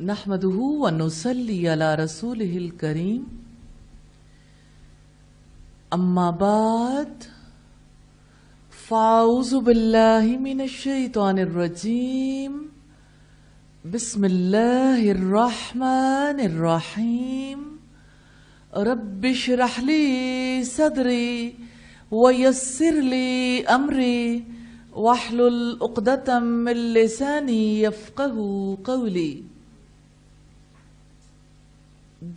نحمده ونصلي على رسوله الكريم اما بعد فاعوذ بالله من الشيطان الرجيم بسم الله الرحمن الرحيم رب اشرح لي صدري ويسر لي امري واحلل عقدة من لساني يفقهوا قولي۔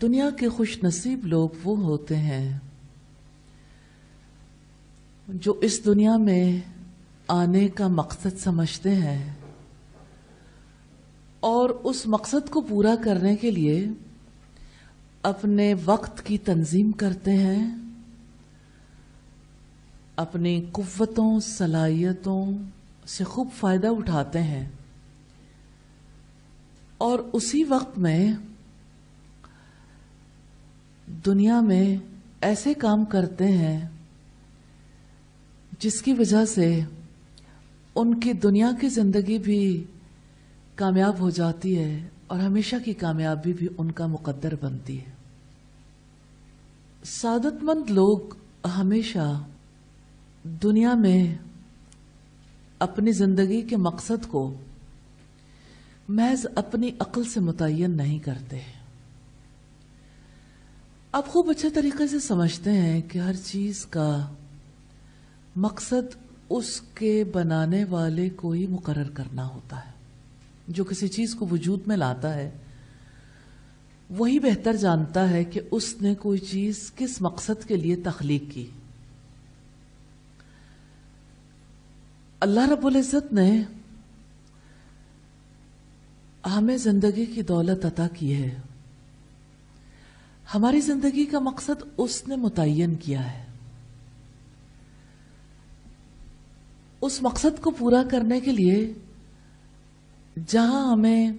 دنیا کے خوش نصیب لوگ وہ ہوتے ہیں جو اس دنیا میں آنے کا مقصد سمجھتے ہیں اور اس مقصد کو پورا کرنے کے لیے اپنے وقت کی تنظیم کرتے ہیں، اپنی قوتوں صلاحیتوں سے خوب فائدہ اٹھاتے ہیں اور اسی وقت میں دنیا میں ایسے کام کرتے ہیں جس کی وجہ سے ان کی دنیا کی زندگی بھی کامیاب ہو جاتی ہے اور ہمیشہ کی کامیابی بھی ان کا مقدر بنتی ہے۔ سعادت مند لوگ ہمیشہ دنیا میں اپنی زندگی کے مقصد کو محض اپنی عقل سے متعین نہیں کرتے۔ آپ خوب اچھے طریقے سے سمجھتے ہیں کہ ہر چیز کا مقصد اس کے بنانے والے کو ہی مقرر کرنا ہوتا ہے۔ جو کسی چیز کو وجود میں لاتا ہے وہی بہتر جانتا ہے کہ اس نے کوئی چیز کس مقصد کے لیے تخلیق کی۔ اللہ رب العزت نے ہمیں زندگی کی دولت عطا کی ہے، ہماری زندگی کا مقصد اس نے متعین کیا ہے۔ اس مقصد کو پورا کرنے کے لیے جہاں ہمیں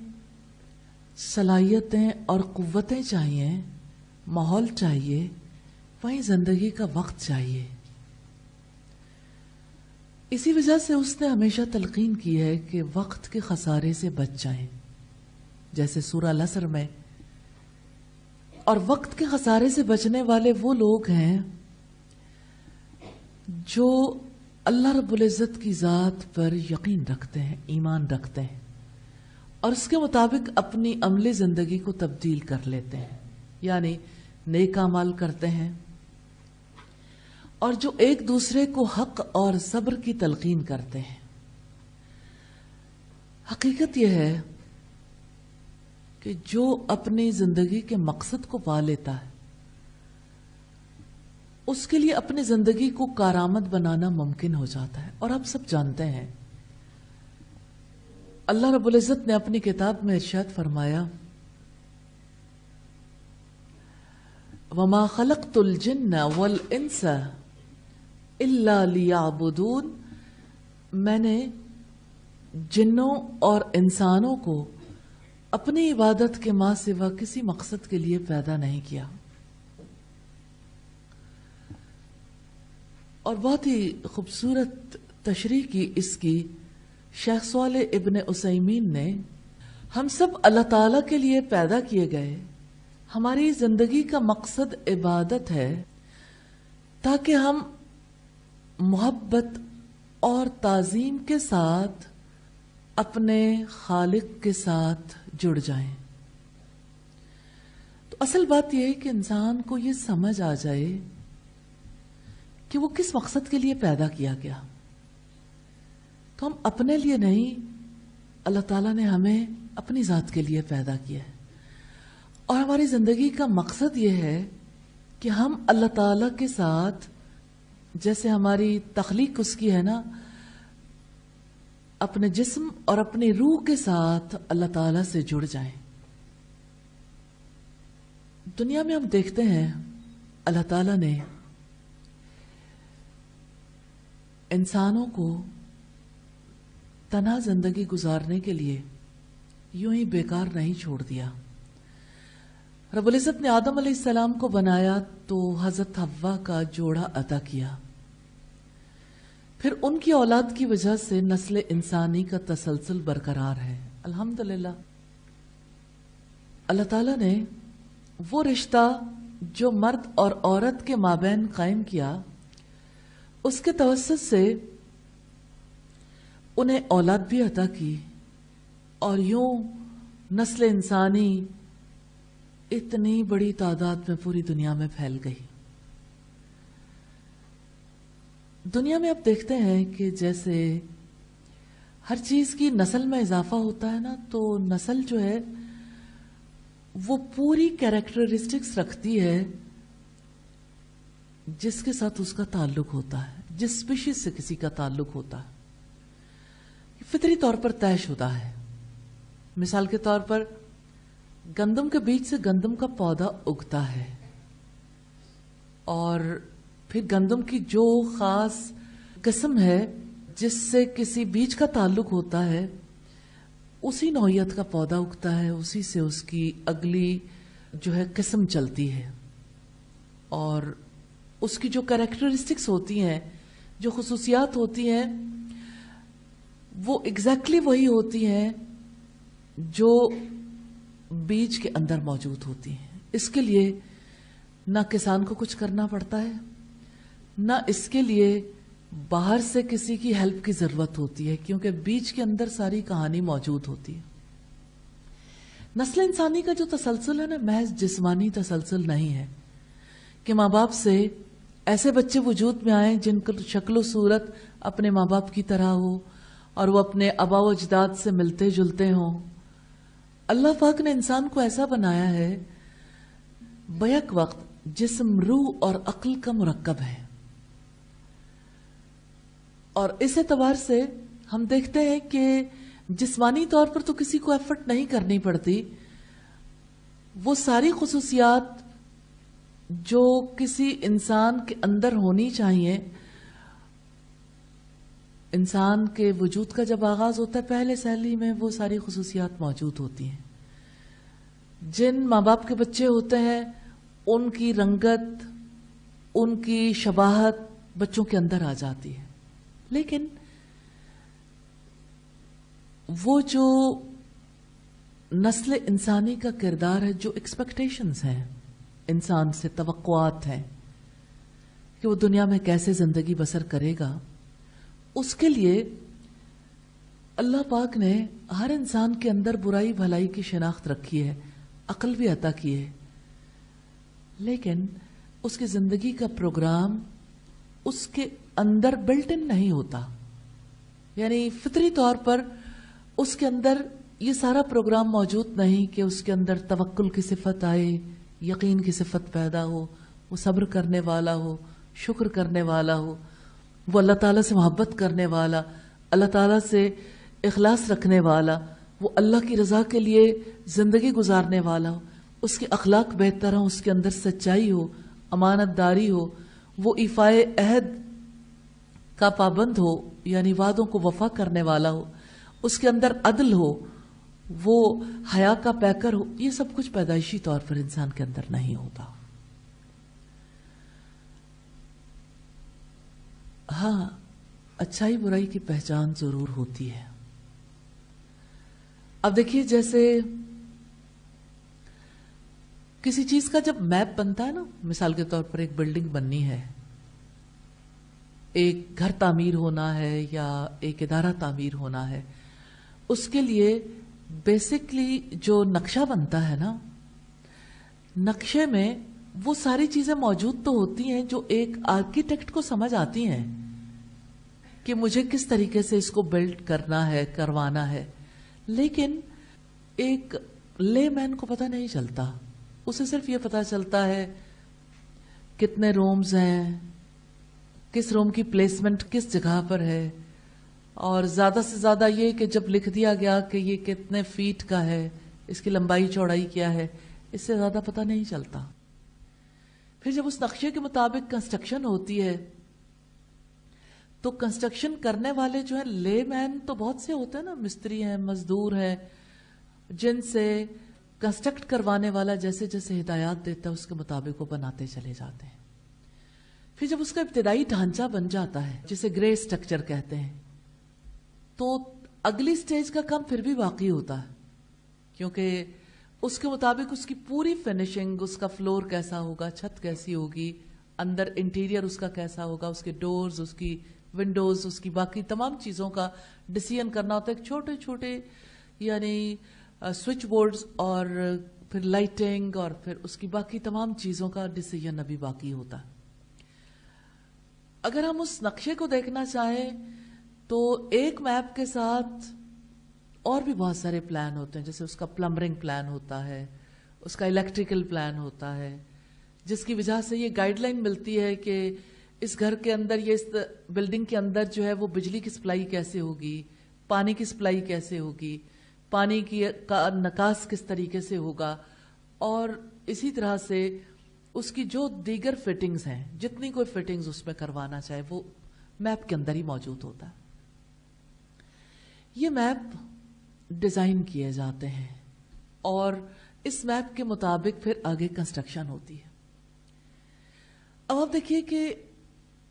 صلاحیتیں اور قوتیں چاہیے، ماحول چاہیے، وہیں زندگی کا وقت چاہیے۔ اسی وجہ سے اس نے ہمیشہ تلقین کی ہے کہ وقت کے خسارے سے بچ جائیں، جیسے سورہ العصر میں۔ اور وقت کے خسارے سے بچنے والے وہ لوگ ہیں جو اللہ رب العزت کی ذات پر یقین رکھتے ہیں، ایمان رکھتے ہیں اور اس کے مطابق اپنی عملی زندگی کو تبدیل کر لیتے ہیں، یعنی نیک اعمال کرتے ہیں اور جو ایک دوسرے کو حق اور صبر کی تلقین کرتے ہیں۔ حقیقت یہ ہے کہ جو اپنی زندگی کے مقصد کو پا لیتا ہے اس کے لیے اپنی زندگی کو کارآمد بنانا ممکن ہو جاتا ہے۔ اور آپ سب جانتے ہیں اللہ رب العزت نے اپنی کتاب میں ارشاد فرمایا وَمَا خَلَقْتُ الْجِنَّ وَالْإِنسَ إِلَّا لِيَعْبُدُونَ، میں نے جنوں اور انسانوں کو اپنی عبادت کے ماں سوا کسی مقصد کے لیے پیدا نہیں کیا۔ اور بہت ہی خوبصورت تشریح کی اس کی شیخ صالح ابن عثیمین نے، ہم سب اللہ تعالی کے لیے پیدا کیے گئے، ہماری زندگی کا مقصد عبادت ہے تاکہ ہم محبت اور تعظیم کے ساتھ اپنے خالق کے ساتھ جڑ جائیں۔ تو اصل بات یہ ہے کہ انسان کو یہ سمجھ آ جائے کہ وہ کس مقصد کے لیے پیدا کیا گیا۔ تو ہم اپنے لیے نہیں، اللہ تعالیٰ نے ہمیں اپنی ذات کے لیے پیدا کیا ہے اور ہماری زندگی کا مقصد یہ ہے کہ ہم اللہ تعالیٰ کے ساتھ، جیسے ہماری تخلیق اس کی ہے نا، اپنے جسم اور اپنی روح کے ساتھ اللہ تعالیٰ سے جڑ جائیں۔ دنیا میں ہم دیکھتے ہیں اللہ تعالیٰ نے انسانوں کو تنہا زندگی گزارنے کے لیے یوں ہی بیکار نہیں چھوڑ دیا۔ رب العزت نے آدم علیہ السلام کو بنایا تو حضرت حوا کا جوڑا عطا کیا، پھر ان کی اولاد کی وجہ سے نسل انسانی کا تسلسل برقرار ہے، الحمدللہ۔ اللہ تعالیٰ نے وہ رشتہ جو مرد اور عورت کے مابین قائم کیا، اس کے توسط سے انہیں اولاد بھی عطا کی، اور یوں نسل انسانی اتنی بڑی تعداد میں پوری دنیا میں پھیل گئی۔ دنیا میں اب دیکھتے ہیں کہ جیسے ہر چیز کی نسل میں اضافہ ہوتا ہے نا، تو نسل جو ہے وہ پوری کیریکٹرسٹکس رکھتی ہے جس کے ساتھ اس کا تعلق ہوتا ہے، جس اسپیشیز سے کسی کا تعلق ہوتا ہے، فطری طور پر طے شدہ ہے۔ مثال کے طور پر گندم کے بیج سے گندم کا پودا اگتا ہے، اور پھر گندم کی جو خاص قسم ہے جس سے کسی بیج کا تعلق ہوتا ہے، اسی نوعیت کا پودا اگتا ہے، اسی سے اس کی اگلی جو ہے قسم چلتی ہے، اور اس کی جو کیریکٹرسٹکس ہوتی ہیں، جو خصوصیات ہوتی ہیں، وہ ایگزیکٹلی وہی ہوتی ہیں جو بیج کے اندر موجود ہوتی ہیں۔ اس کے لیے نہ کسان کو کچھ کرنا پڑتا ہے، نہ اس کے لیے باہر سے کسی کی ہیلپ کی ضرورت ہوتی ہے، کیونکہ بیج کے اندر ساری کہانی موجود ہوتی ہے۔ نسل انسانی کا جو تسلسل ہے نا، محض جسمانی تسلسل نہیں ہے کہ ماں باپ سے ایسے بچے وجود میں آئیں جن کی شکل و صورت اپنے ماں باپ کی طرح ہو اور وہ اپنے آبا و اجداد سے ملتے جلتے ہوں۔ اللہ پاک نے انسان کو ایسا بنایا ہے، بیک وقت جسم، روح اور عقل کا مرکب ہے، اور اس اعتبار سے ہم دیکھتے ہیں کہ جسمانی طور پر تو کسی کو ایفرٹ نہیں کرنی پڑتی، وہ ساری خصوصیات جو کسی انسان کے اندر ہونی چاہیے، انسان کے وجود کا جب آغاز ہوتا ہے پہلے سیلی میں وہ ساری خصوصیات موجود ہوتی ہیں۔ جن ماں باپ کے بچے ہوتے ہیں ان کی رنگت، ان کی شباہت بچوں کے اندر آ جاتی ہے، لیکن وہ جو نسل انسانی کا کردار ہے، جو ایکسپیکٹیشنز ہیں انسان سے، توقعات ہیں کہ وہ دنیا میں کیسے زندگی بسر کرے گا، اس کے لیے اللہ پاک نے ہر انسان کے اندر برائی بھلائی کی شناخت رکھی ہے، عقل بھی عطا کی ہے، لیکن اس کی زندگی کا پروگرام اس کے اندر بلٹ ان نہیں ہوتا، یعنی فطری طور پر اس کے اندر یہ سارا پروگرام موجود نہیں کہ اس کے اندر توکل کی صفت آئے، یقین کی صفت پیدا ہو، وہ صبر کرنے والا ہو، شکر کرنے والا ہو، وہ اللہ تعالیٰ سے محبت کرنے والا، اللہ تعالیٰ سے اخلاص رکھنے والا، وہ اللہ کی رضا کے لیے زندگی گزارنے والا ہو، اس کے اخلاق بہتر ہوں، اس کے اندر سچائی ہو، امانت داری ہو، وہ ایفائے عہد کا پابند ہو، یعنی وعدوں کو وفا کرنے والا ہو، اس کے اندر عدل ہو، وہ حیا کا پیکر ہو۔ یہ سب کچھ پیدائشی طور پر انسان کے اندر نہیں ہوتا۔ ہاں، اچھائی برائی کی پہچان ضرور ہوتی ہے۔ اب دیکھیے، جیسے کسی چیز کا جب میپ بنتا ہے نا، مثال کے طور پر ایک بلڈنگ بننی ہے، ایک گھر تعمیر ہونا ہے یا ایک ادارہ تعمیر ہونا ہے، اس کے لیے بیسکلی جو نقشہ بنتا ہے نا، نقشے میں وہ ساری چیزیں موجود تو ہوتی ہیں جو ایک آرکیٹیکٹ کو سمجھ آتی ہیں کہ مجھے کس طریقے سے اس کو بلڈ کرنا ہے، کروانا ہے، لیکن ایک لے مین کو پتہ نہیں چلتا، اسے صرف یہ پتہ چلتا ہے کتنے رومز ہیں، کس روم کی پلیسمنٹ کس جگہ پر ہے، اور زیادہ سے زیادہ یہ کہ جب لکھ دیا گیا کہ یہ کتنے فیٹ کا ہے، اس کی لمبائی چوڑائی کیا ہے، اس سے زیادہ پتہ نہیں چلتا۔ پھر جب اس نقشے کے مطابق کنسٹرکشن ہوتی ہے تو کنسٹرکشن کرنے والے جو ہیں لے مین تو بہت سے ہوتے ہیں نا، مستری ہیں، مزدور ہیں، جن سے کنسٹرکٹ کروانے والا جیسے جیسے ہدایات دیتا ہے اس کے مطابق وہ بناتے چلے جاتے ہیں۔ پھر جب اس کا ابتدائی ڈھانچہ بن جاتا ہے، جسے گرے اسٹرکچر کہتے ہیں، تو اگلی سٹیج کا کام پھر بھی باقی ہوتا ہے، کیونکہ اس کے مطابق اس کی پوری فنیشنگ، اس کا فلور کیسا ہوگا، چھت کیسی ہوگی، اندر انٹیریئر اس کا کیسا ہوگا، اس کے ڈورز، اس کی ونڈوز، اس کی باقی تمام چیزوں کا ڈیسیژن کرنا ہوتا ہے. ایک چھوٹے چھوٹے یعنی سوئچ بورڈز اور پھر لائٹنگ اور پھر اس کی باقی تمام چیزوں کا ڈیسیژن ابھی باقی ہوتا ہے. اگر ہم اس نقشے کو دیکھنا چاہیں تو ایک میپ کے ساتھ اور بھی بہت سارے پلان ہوتے ہیں، جیسے اس کا پلمبرنگ پلان ہوتا ہے، اس کا الیکٹریکل پلان ہوتا ہے، جس کی وجہ سے یہ گائیڈ لائن ملتی ہے کہ اس گھر کے اندر یا اس بلڈنگ کے اندر جو ہے وہ بجلی کی سپلائی کیسے ہوگی، پانی کی سپلائی کیسے ہوگی، پانی کا نکاس کس طریقے سے ہوگا، اور اسی طرح سے اس کی جو دیگر فٹنگز ہیں، جتنی کوئی فٹنگز اس میں کروانا چاہے وہ میپ کے اندر ہی موجود ہوتا ہے. یہ میپ ڈیزائن کیے جاتے ہیں اور اس میپ کے مطابق پھر آگے کنسٹرکشن ہوتی ہے. اب آپ دیکھیے کہ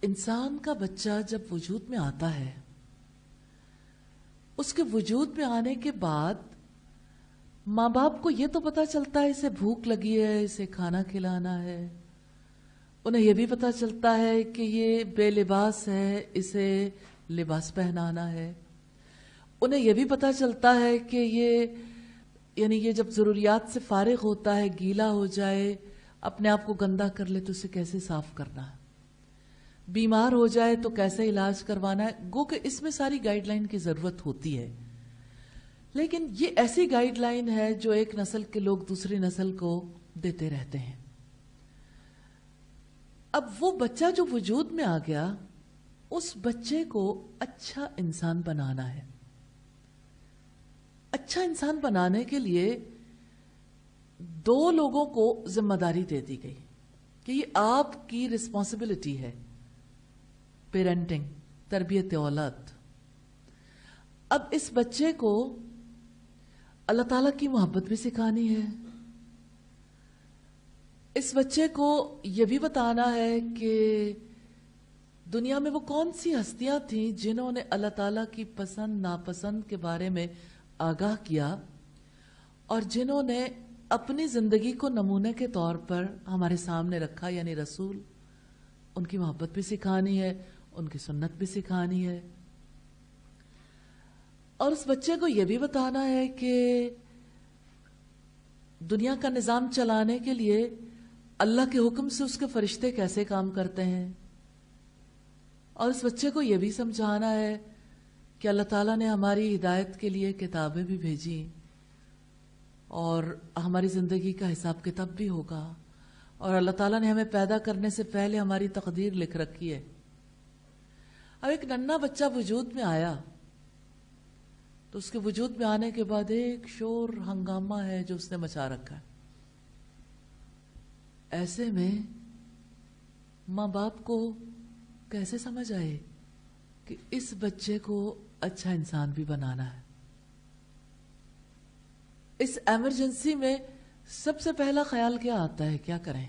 انسان کا بچہ جب وجود میں آتا ہے، اس کے وجود میں آنے کے بعد ماں باپ کو یہ تو پتا چلتا ہے اسے بھوک لگی ہے، اسے کھانا کھلانا ہے، انہیں یہ بھی پتا چلتا ہے کہ یہ بے لباس ہے، اسے لباس پہنانا ہے، انہیں یہ بھی پتا چلتا ہے کہ یہ جب ضروریات سے فارغ ہوتا ہے، گیلا ہو جائے، اپنے آپ کو گندا کر لے تو اسے کیسے صاف کرنا ہے، بیمار ہو جائے تو کیسے علاج کروانا ہے. گو کہ اس میں ساری گائیڈ لائن کی ضرورت ہوتی ہے، لیکن یہ ایسی گائیڈ لائن ہے جو ایک نسل کے لوگ دوسری نسل کو دیتے رہتے ہیں. اب وہ بچہ جو وجود میں آ گیا، اس بچے کو اچھا انسان بنانا ہے. اچھا انسان بنانے کے لیے دو لوگوں کو ذمہ داری دے دی گئی کہ یہ آپ کی رسپانسبلٹی ہے، پیرنٹنگ، تربیت اولاد. اب اس بچے کو اللہ تعالیٰ کی محبت بھی سکھانی ہے، اس بچے کو یہ بھی بتانا ہے کہ دنیا میں وہ کون سی ہستیاں تھیں جنہوں نے اللہ تعالیٰ کی پسند ناپسند کے بارے میں آگاہ کیا اور جنہوں نے اپنی زندگی کو نمونے کے طور پر ہمارے سامنے رکھا، یعنی رسول. ان کی محبت بھی سکھانی ہے، ان کی سنت بھی سکھانی ہے. اور اس بچے کو یہ بھی بتانا ہے کہ دنیا کا نظام چلانے کے لیے اللہ کے حکم سے اس کے فرشتے کیسے کام کرتے ہیں، اور اس بچے کو یہ بھی سمجھانا ہے کہ اللہ تعالیٰ نے ہماری ہدایت کے لیے کتابیں بھی بھیجی اور ہماری زندگی کا حساب کتاب بھی ہوگا، اور اللہ تعالیٰ نے ہمیں پیدا کرنے سے پہلے ہماری تقدیر لکھ رکھی ہے. اب ایک ننھا بچہ وجود میں آیا تو اس کے وجود میں آنے کے بعد ایک شور ہنگامہ ہے جو اس نے مچا رکھا ہے. ایسے میں ماں باپ کو کیسے سمجھ آئے کہ اس بچے کو اچھا انسان بھی بنانا ہے. اس ایمرجنسی میں سب سے پہلا خیال کیا آتا ہے، کیا کریں؟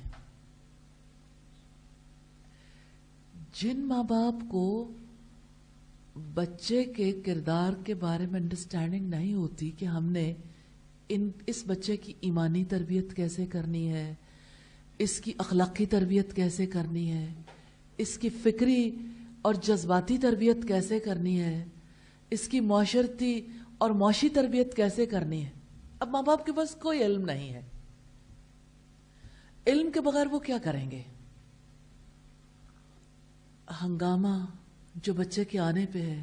جن ماں باپ کو بچے کے کردار کے بارے میں انڈرسٹینڈنگ نہیں ہوتی کہ ہم نے اس بچے کی ایمانی تربیت کیسے کرنی ہے، اس کی اخلاقی تربیت کیسے کرنی ہے، اس کی فکری اور جذباتی تربیت کیسے کرنی ہے، اس کی معاشرتی اور معاشی تربیت کیسے کرنی ہے. اب ماں باپ کے پاس کوئی علم نہیں ہے. علم کے بغیر وہ کیا کریں گے؟ ہنگامہ جو بچے کے آنے پہ ہے،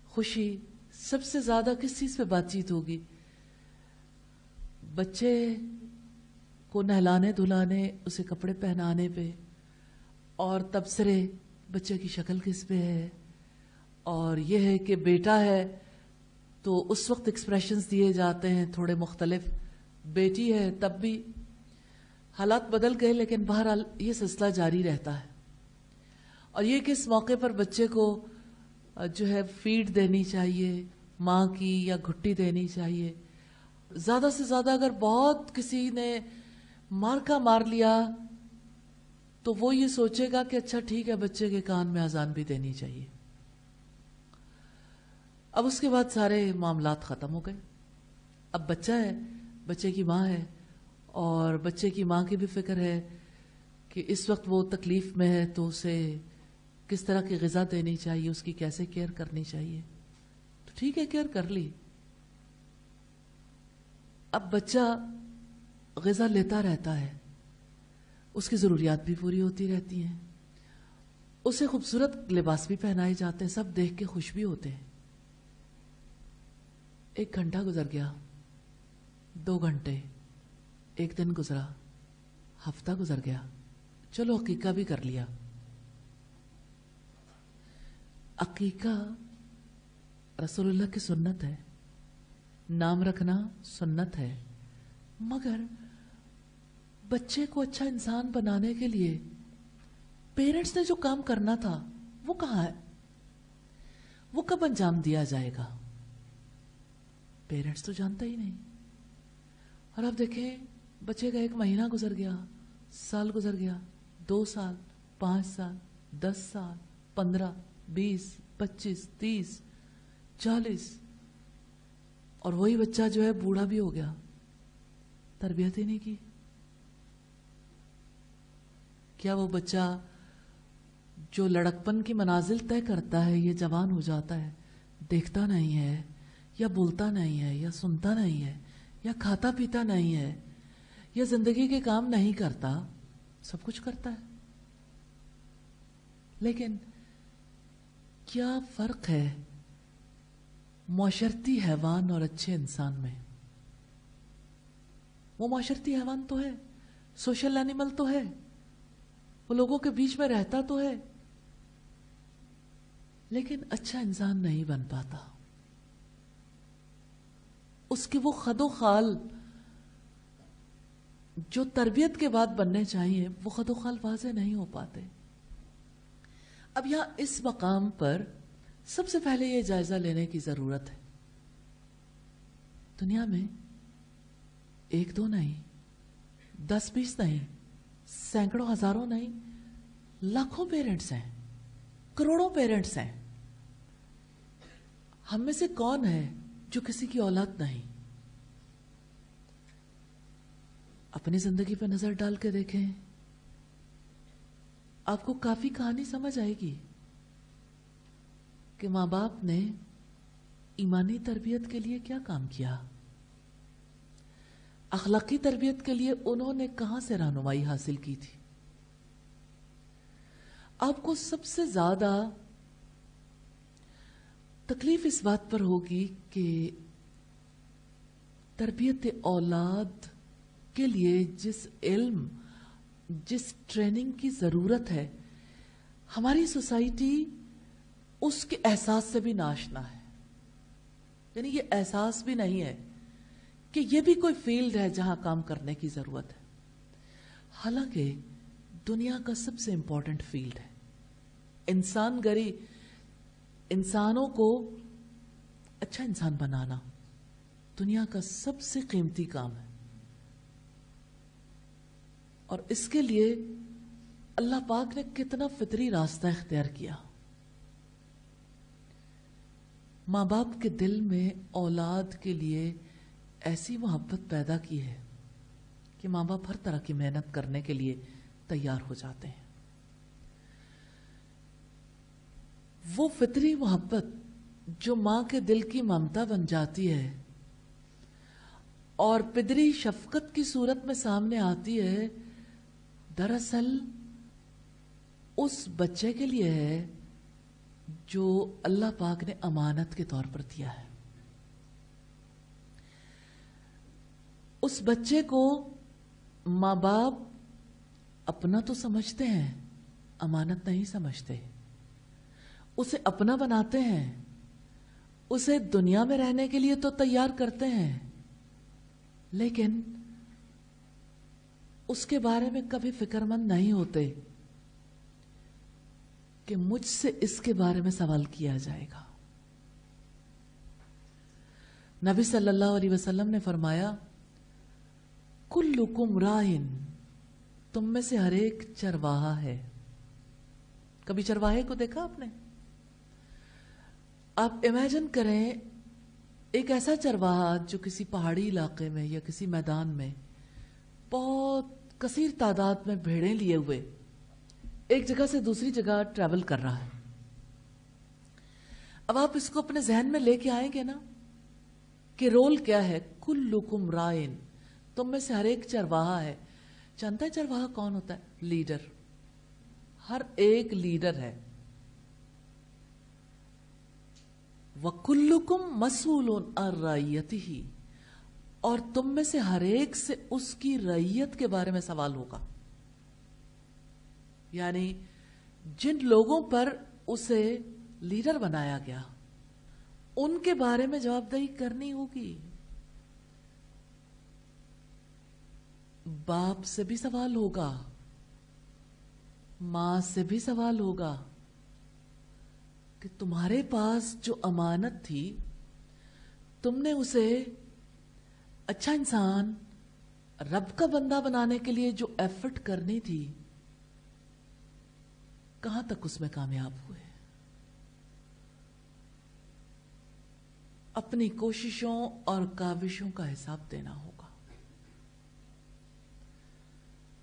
خوشی سب سے زیادہ کس چیز پہ بات چیت ہوگی؟ بچے کو نہلانے دھلانے، اسے کپڑے پہنانے پہ، اور تبصرے بچے کی شکل کس پہ ہے، اور یہ ہے کہ بیٹا ہے تو اس وقت ایکسپریشنز دیے جاتے ہیں تھوڑے مختلف، بیٹی ہے تب بھی حالات بدل گئے لیکن بہرحال یہ سلسلہ جاری رہتا ہے. اور یہ کہ اس موقع پر بچے کو جو ہے فیڈ دینی چاہیے، ماں کی یا گھٹی دینی چاہیے. زیادہ سے زیادہ اگر بہت کسی نے مارکا مار لیا تو وہ یہ سوچے گا کہ اچھا ٹھیک ہے بچے کے کان میں اذان بھی دینی چاہیے. اب اس کے بعد سارے معاملات ختم ہو گئے. اب بچہ ہے، بچے کی ماں ہے اور بچے کی ماں کی بھی فکر ہے کہ اس وقت وہ تکلیف میں ہے تو اسے کس طرح کی غذا دینی چاہیے، اس کی کیسے کیئر کرنی چاہیے. تو ٹھیک ہے، کیئر کر لی. اب بچہ غذا لیتا رہتا ہے، اس کی ضروریات بھی پوری ہوتی رہتی ہیں، اسے خوبصورت لباس بھی پہنائے جاتے ہیں، سب دیکھ کے خوش بھی ہوتے ہیں. 1 گھنٹہ گزر گیا، 2 گھنٹے، 1 دن گزرا، ہفتہ گزر گیا، چلو عقیقہ بھی کر لیا. عقیقہ رسول اللہ کی سنت ہے، نام رکھنا سنت ہے، مگر بچے کو اچھا انسان بنانے کے لیے پیرنٹس نے جو کام کرنا تھا وہ کہاں ہے؟ وہ کب انجام دیا جائے گا؟ پیرنٹس تو جانتا ہی نہیں. اور اب دیکھیں بچے کا 1 مہینہ گزر گیا، سال گزر گیا، 2 سال، 5 سال، 10 سال، 15، 20، 25، 30، 40، اور وہی بچہ جو ہے بوڑھا بھی ہو گیا، تربیت ہی نہیں کی. کیا وہ بچہ جو لڑکپن کی منازل طے کرتا ہے یہ جوان ہو جاتا ہے، دیکھتا نہیں ہے یا بولتا نہیں ہے یا سنتا نہیں ہے یا کھاتا پیتا نہیں ہے یا زندگی کے کام نہیں کرتا، سب کچھ کرتا ہے، لیکن کیا فرق ہے معاشرتی حیوان اور اچھے انسان میں؟ وہ معاشرتی حیوان تو ہے، سوشل اینیمل تو ہے، وہ لوگوں کے بیچ میں رہتا تو ہے، لیکن اچھا انسان نہیں بن پاتا. اس کے وہ خد و خال جو تربیت کے بعد بننے چاہیے وہ خد و خال واضح نہیں ہو پاتے. اب یہاں اس مقام پر سب سے پہلے یہ جائزہ لینے کی ضرورت ہے، دنیا میں 1-2 نہیں، 10-20 نہیں، سینکڑوں ہزاروں نہیں، لاکھوں پیرنٹس ہیں، کروڑوں پیرنٹس ہیں. ہم میں سے کون ہے جو کسی کی اولاد نہیں؟ اپنی زندگی پہ نظر ڈال کے دیکھیں، آپ کو کافی کہانی سمجھ آئے گی کہ ماں باپ نے ایمانی تربیت کے لیے کیا کام کیا، اخلاقی تربیت کے لیے انہوں نے کہاں سے رہنمائی حاصل کی تھی. آپ کو سب سے زیادہ تکلیف اس بات پر ہوگی کہ تربیت اولاد کے لیے جس علم، جس ٹریننگ کی ضرورت ہے، ہماری سوسائٹی اس کے احساس سے بھی ناشنا ہے. یعنی یہ احساس بھی نہیں ہے کہ یہ بھی کوئی فیلڈ ہے جہاں کام کرنے کی ضرورت ہے، حالانکہ دنیا کا سب سے امپورٹنٹ فیلڈ ہے. انسان گری، انسانوں کو اچھا انسان بنانا دنیا کا سب سے قیمتی کام ہے، اور اس کے لیے اللہ پاک نے کتنا فطری راستہ اختیار کیا. ماں باپ کے دل میں اولاد کے لیے ایسی محبت پیدا کی ہے کہ ماں باپ ہر طرح کی محنت کرنے کے لیے تیار ہو جاتے ہیں. وہ فطری محبت جو ماں کے دل کی ممتا بن جاتی ہے اور پدری شفقت کی صورت میں سامنے آتی ہے، دراصل اس بچے کے لیے ہے جو اللہ پاک نے امانت کے طور پر دیا ہے. اس بچے کو ماں باپ اپنا تو سمجھتے ہیں، امانت نہیں سمجھتے. اسے اپنا بناتے ہیں، اسے دنیا میں رہنے کے لیے تو تیار کرتے ہیں، لیکن اس کے بارے میں کبھی فکر مند نہیں ہوتے کہ مجھ سے اس کے بارے میں سوال کیا جائے گا. نبی صلی اللہ علیہ وسلم نے فرمایا، کلکم راعٍ، تم میں سے ہر ایک چرواہا ہے. کبھی چرواہے کو دیکھا آپ نے؟ آپ امیجن کریں ایک ایسا چرواہا جو کسی پہاڑی علاقے میں یا کسی میدان میں بہت کثیر تعداد میں بھیڑیں لیے ہوئے ایک جگہ سے دوسری جگہ ٹریول کر رہا ہے. اب آپ اس کو اپنے ذہن میں لے کے آئیں گے نا کہ رول کیا ہے. کلکم رائن، تم میں سے ہر ایک چرواہا ہے. جانتا ہے چرواہا کون ہوتا ہے؟ لیڈر. ہر ایک لیڈر ہے. وَكُلُّكُمْ مَسْئُولٌ عَنْ رَعِيَّتِهِ، اور تم میں سے ہر ایک سے اس کی رعیت کے بارے میں سوال ہوگا. یعنی جن لوگوں پر اسے لیڈر بنایا گیا ان کے بارے میں جواب دہی کرنی ہوگی. باپ سے بھی سوال ہوگا، ماں سے بھی سوال ہوگا کہ تمہارے پاس جو امانت تھی، تم نے اسے اچھا انسان، رب کا بندہ بنانے کے لیے جو ایفرٹ کرنی تھی، کہاں تک اس میں کامیاب ہوئے. اپنی کوششوں اور کاوشوں کا حساب دینا ہوگا.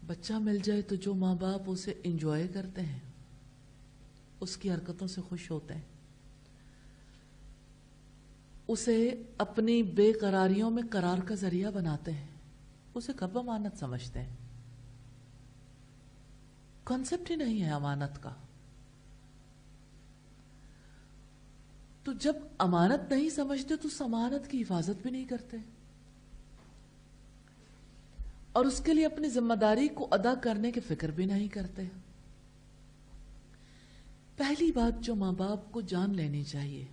بچہ مل جائے تو جو ماں باپ اسے انجوائے کرتے ہیں، اس کی حرکتوں سے خوش ہوتے ہیں، اسے اپنی بے قراریوں میں قرار کا ذریعہ بناتے ہیں، اسے کب امانت سمجھتے ہیں؟ کانسیپٹ ہی نہیں ہے امانت کا. تو جب امانت نہیں سمجھتے تو اس امانت کی حفاظت بھی نہیں کرتے اور اس کے لیے اپنی ذمہ داری کو ادا کرنے کی فکر بھی نہیں کرتے. پہلی بات جو ماں باپ کو جان لینی چاہیے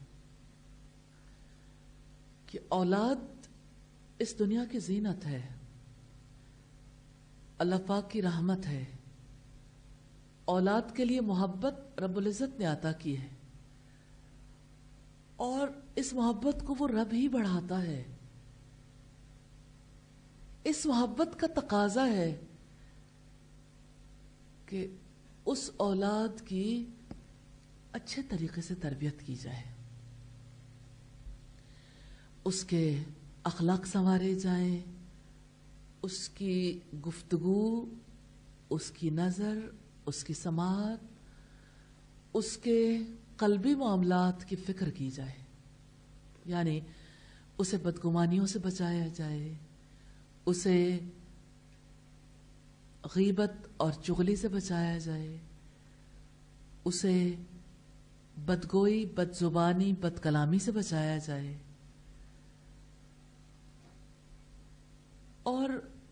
کہ اولاد اس دنیا کی زینت ہے، اللہ پاک کی رحمت ہے. اولاد کے لیے محبت رب العزت نے عطا کی ہے اور اس محبت کو وہ رب ہی بڑھاتا ہے. اس محبت کا تقاضا ہے کہ اس اولاد کی اچھے طریقے سے تربیت کی جائے، اس کے اخلاق سنوارے جائیں، اس کی گفتگو، اس کی نظر، اس کی سماعت، اس کے قلبی معاملات کی فکر کی جائے. یعنی اسے بدگمانیوں سے بچایا جائے، اسے غیبت اور چغلی سے بچایا جائے، اسے بدگوئی، بد زبانی، بد کلامی سے بچایا جائے اور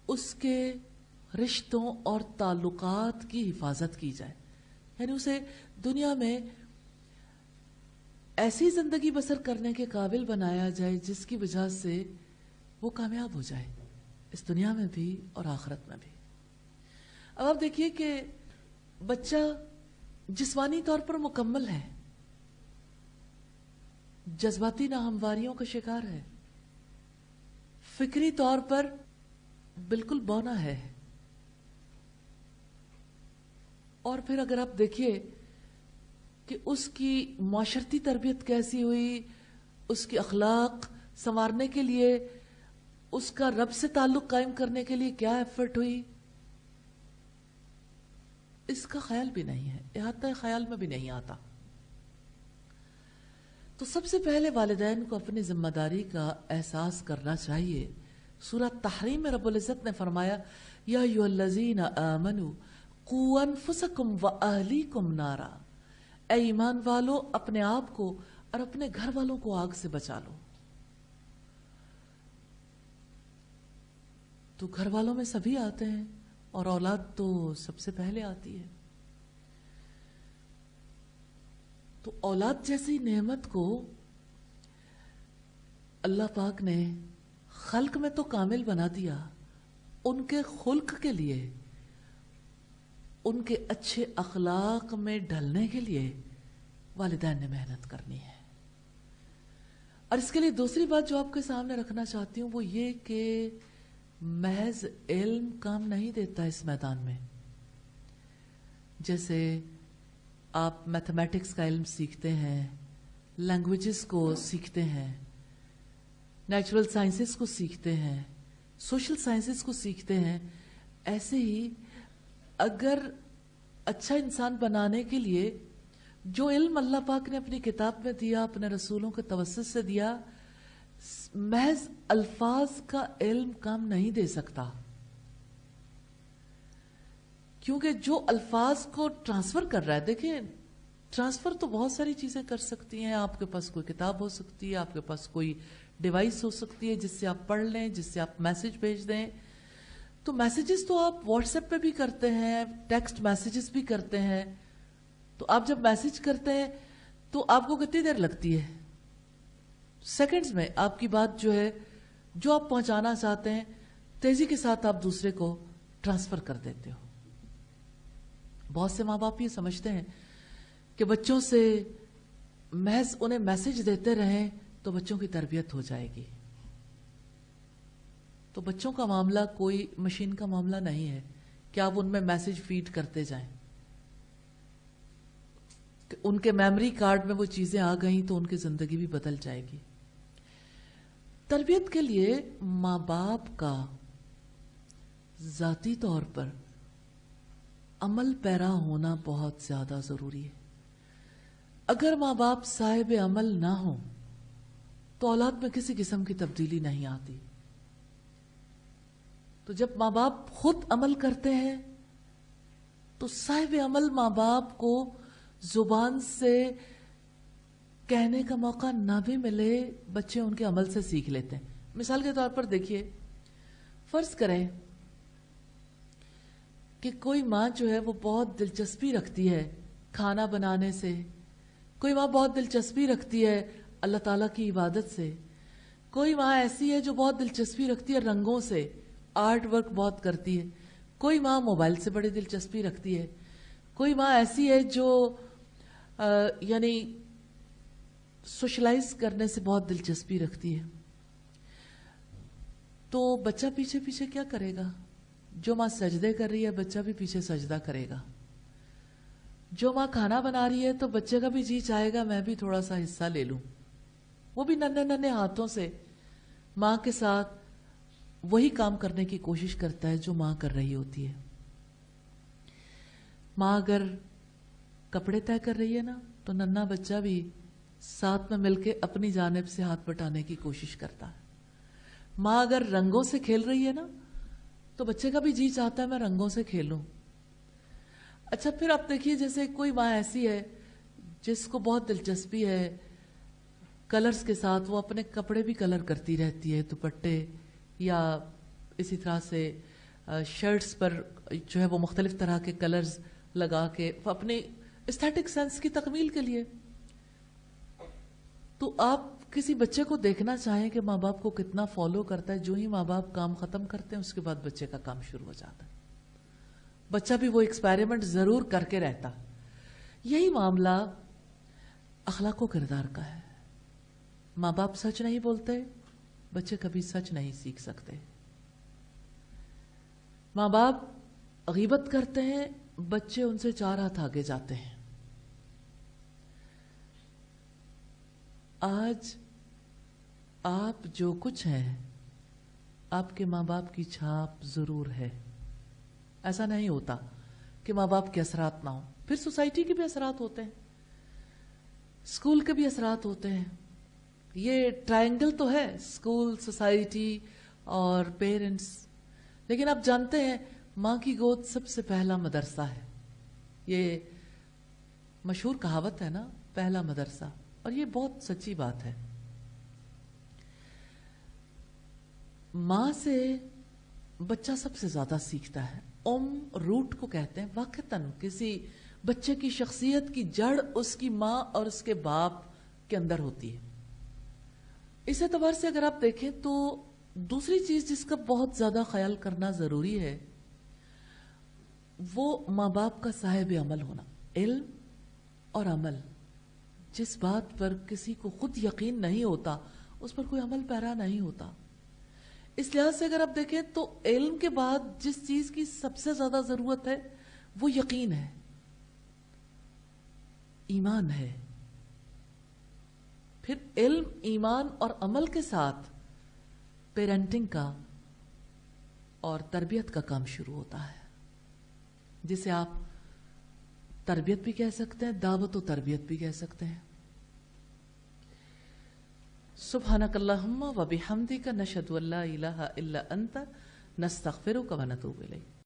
اس کے رشتوں اور تعلقات کی حفاظت کی جائے. یعنی اسے دنیا میں ایسی زندگی بسر کرنے کے قابل بنایا جائے جس کی وجہ سے وہ کامیاب ہو جائے، اس دنیا میں بھی اور آخرت میں بھی. اب آپ دیکھیے کہ بچہ جسمانی طور پر مکمل ہے، جذباتی ناہمواریوں کا شکار ہے، فکری طور پر بالکل بونا ہے. اور پھر اگر آپ دیکھیے کہ اس کی معاشرتی تربیت کیسی ہوئی، اس کی اخلاق سنوارنے کے لیے، اس کا رب سے تعلق قائم کرنے کے لیے کیا ایفرٹ ہوئی، اس کا خیال بھی نہیں ہے، احاطہ خیال میں بھی نہیں آتا. تو سب سے پہلے والدین کو اپنی ذمہ داری کا احساس کرنا چاہیے. سورہ تحریم میں رب العزت نے فرمایا یا ایھا الذین آمنوا قوا انفسکم واہلیکم نارا، اے ایمان والو اپنے آپ کو اور اپنے گھر والوں کو آگ سے بچا لو. تو گھر والوں میں سبھی آتے ہیں اور اولاد تو سب سے پہلے آتی ہے. تو اولاد جیسی نعمت کو اللہ پاک نے خلق میں تو کامل بنا دیا، ان کے خلق کے لیے، ان کے اچھے اخلاق میں ڈھلنے کے لیے والدین نے محنت کرنی ہے. اور اس کے لیے دوسری بات جو آپ کے سامنے رکھنا چاہتی ہوں وہ یہ کہ محض علم کام نہیں دیتا اس میدان میں. جیسے آپ میتھمیٹکس کا علم سیکھتے ہیں، لینگویجز کو سیکھتے ہیں، نیچرل سائنسز کو سیکھتے ہیں، سوشل سائنسز کو سیکھتے ہیں، ایسے ہی اگر اچھا انسان بنانے کے لیے جو علم اللہ پاک نے اپنی کتاب میں دیا، اپنے رسولوں کے توسط سے دیا، محض الفاظ کا علم کام نہیں دے سکتا، کیونکہ جو الفاظ کو ٹرانسفر کر رہا ہے، دیکھیں ٹرانسفر تو بہت ساری چیزیں کر سکتی ہیں. آپ کے پاس کوئی کتاب ہو سکتی ہے، آپ کے پاس کوئی ڈیوائس ہو سکتی ہے جس سے آپ پڑھ لیں، جس سے آپ میسج بھیج دیں. تو میسیجز تو آپ واٹس ایپ پہ بھی کرتے ہیں، ٹیکسٹ میسیجز بھی کرتے ہیں. تو آپ جب میسج کرتے ہیں تو آپ کو کتنی دیر لگتی ہے؟ سیکنڈز میں آپ کی بات جو ہے، جو آپ پہنچانا چاہتے ہیں، تیزی کے ساتھ آپ دوسرے کو ٹرانسفر کر دیتے ہو. بہت سے ماں باپ یہ سمجھتے ہیں کہ بچوں سے محض انہیں میسج دیتے رہیں تو بچوں کی تربیت ہو جائے گی. تو بچوں کا معاملہ کوئی مشین کا معاملہ نہیں ہے کہ آپ ان میں میسج فیڈ کرتے جائیں، کہ ان کے میموری کارڈ میں وہ چیزیں آ گئیں تو ان کی زندگی بھی بدل جائے گی. تربیت کے لیے ماں باپ کا ذاتی طور پر عمل پیرا ہونا بہت زیادہ ضروری ہے. اگر ماں باپ صاحب عمل نہ ہوں تو اولاد میں کسی قسم کی تبدیلی نہیں آتی. تو جب ماں باپ خود عمل کرتے ہیں تو صاحب عمل ماں باپ کو زبان سے کہنے کا موقع نہ بھی ملے، بچے ان کے عمل سے سیکھ لیتے ہیں. مثال کے طور پر دیکھیے، فرض کریں کہ کوئی ماں جو ہے وہ بہت دلچسپی رکھتی ہے کھانا بنانے سے، کوئی ماں بہت دلچسپی رکھتی ہے اللہ تعالیٰ کی عبادت سے، کوئی ماں ایسی ہے جو بہت دلچسپی رکھتی ہے رنگوں سے، آرٹ ورک بہت کرتی ہے، کوئی ماں موبائل سے بڑی دلچسپی رکھتی ہے، کوئی ماں ایسی ہے جو یعنی سوشلائز کرنے سے بہت دلچسپی رکھتی ہے. تو بچہ پیچھے پیچھے کیا کرے گا؟ جو ماں سجدے کر رہی ہے بچہ بھی پیچھے سجدہ کرے گا. جو ماں کھانا بنا رہی ہے تو بچے کا بھی جی چاہے گا میں بھی تھوڑا سا حصہ لے لوں. وہ بھی ننھے ننھے ہاتھوں سے ماں کے ساتھ وہی کام کرنے کی کوشش کرتا ہے جو ماں کر رہی ہوتی ہے. ماں اگر کپڑے طے کر رہی ہے نا تو ننھا بچہ بھی ساتھ میں مل کے اپنی جانب سے ہاتھ بٹانے کی کوشش کرتا ہے. ماں اگر رنگوں سے کھیل رہی ہے نا تو بچے کا بھی جی چاہتا ہے میں رنگوں سے کھیلوں. اچھا پھر آپ دیکھیے جیسے کوئی ماں ایسی ہے جس کو بہت دلچسپی ہے کلرز کے ساتھ، وہ اپنے کپڑے بھی کلر کرتی رہتی ہے، دوپٹے یا اسی طرح سے شرٹس پر جو ہے وہ مختلف طرح کے کلرز لگا کے اپنے ایستھیٹک سینس کی تکمیل کے لیے. تو آپ کسی بچے کو دیکھنا چاہیں کہ ماں باپ کو کتنا فالو کرتا ہے، جو ہی ماں باپ کام ختم کرتے ہیں اس کے بعد بچے کا کام شروع ہو جاتا ہے. بچہ بھی وہ ایکسپیریمنٹ ضرور کر کے رہتا. یہی معاملہ اخلاق و کردار کا ہے. ماں باپ سچ نہیں بولتے، بچے کبھی سچ نہیں سیکھ سکتے. ماں باپ غیبت کرتے ہیں، بچے ان سے 4 ہاتھ آگے جاتے ہیں. آج آپ جو کچھ ہیں آپ کے ماں باپ کی چھاپ ضرور ہے. ایسا نہیں ہوتا کہ ماں باپ کے اثرات نہ ہوں. پھر سوسائٹی کے بھی اثرات ہوتے ہیں، اسکول کے بھی اثرات ہوتے ہیں. یہ ٹرائنگل تو ہے، اسکول، سوسائٹی اور پیرنٹس. لیکن آپ جانتے ہیں ماں کی گود سب سے پہلا مدرسہ ہے. یہ مشہور کہاوت ہے نا، پہلا مدرسہ، اور یہ بہت سچی بات ہے. ماں سے بچہ سب سے زیادہ سیکھتا ہے. روٹ کو کہتے ہیں. واقعتاً کسی بچے کی شخصیت کی جڑ اس کی ماں اور اس کے باپ کے اندر ہوتی ہے. اس اعتبار سے اگر آپ دیکھیں تو دوسری چیز جس کا بہت زیادہ خیال کرنا ضروری ہے وہ ماں باپ کا صاحب عمل ہونا. علم اور عمل، جس بات پر کسی کو خود یقین نہیں ہوتا اس پر کوئی عمل پیرا نہیں ہوتا. اس لحاظ سے اگر آپ دیکھیں تو علم کے بعد جس چیز کی سب سے زیادہ ضرورت ہے وہ یقین ہے، ایمان ہے. پھر علم، ایمان اور عمل کے ساتھ پیرنٹنگ کا اور تربیت کا کام شروع ہوتا ہے، جسے آپ تربیت بھی کہہ سکتے ہیں، دعوت و تربیت بھی کہہ سکتے ہیں۔ سبحانک اللہم و بحمدک نشہد ان لا الہ الا انت نستغفرک و نتوب الیک۔